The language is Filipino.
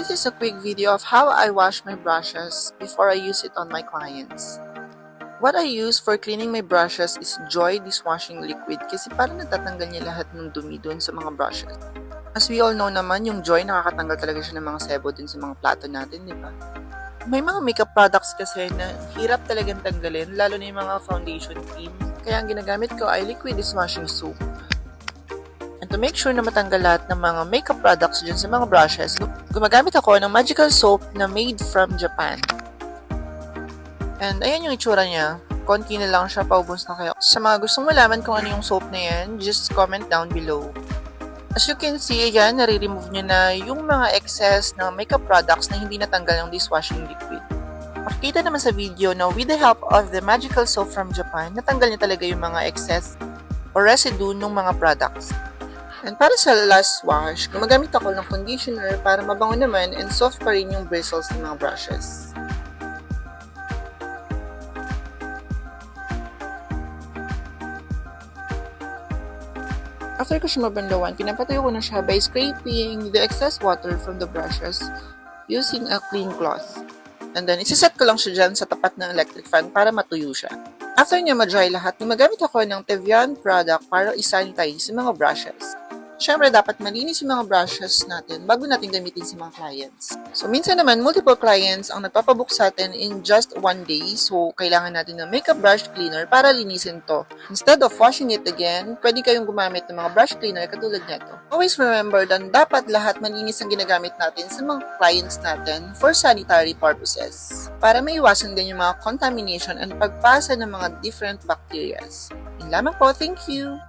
This is a quick video of how I wash my brushes before I use it on my clients. What I use for cleaning my brushes is Joy dishwashing liquid kasi parang natatanggal niya lahat ng dumi dun sa mga brushes. As we all know naman, yung Joy nakakatanggal talaga siya ng mga sebo dun sa mga plato natin, di ba? May mga makeup products kasi na hirap talagang tanggalin, lalo na yung mga foundation cream. Kaya ang ginagamit ko ay liquid dishwashing soap. And to make sure na matanggal lahat ng mga makeup products dyan sa mga brushes, gumagamit ako ng magical soap na made from Japan. And ayan yung itsura niya. Konti na lang siya, paubos na kayo. Sa mga gustong malaman kung ano yung soap na yan, just comment down below. As you can see, ayan, nare-remove nyo na yung mga excess na makeup products na hindi natanggal ng dishwashing liquid. Makikita naman sa video na with the help of the magical soap from Japan, natanggal niya talaga yung mga excess or residue ng mga products. And para sa last wash, gumagamit ako ng conditioner para mabango naman and soft pa rin yung bristles ng mga brushes. After ko siya mabanlawan, pinapatuyo ko na siya by scraping the excess water from the brushes using a clean cloth. And then, isiset ko lang siya dyan sa tapat ng electric fan para matuyo siya. After niya ma-dry lahat, gumagamit ako ng Tevian product para isanitize yung mga brushes. Siyempre, dapat malinis yung mga brushes natin bago natin gamitin sa mga clients. So, minsan naman, multiple clients ang nagpapabook sa atin in just one day. So, kailangan natin ng makeup brush cleaner para linisin to. Instead of washing it again, pwede kayong gumamit ng mga brush cleaner katulad nito. Always remember that dapat lahat malinis ang ginagamit natin sa mga clients natin for sanitary purposes. Para maiwasan din yung mga contamination and pagpasa ng mga different bacteria. Yun lamang po. Thank you!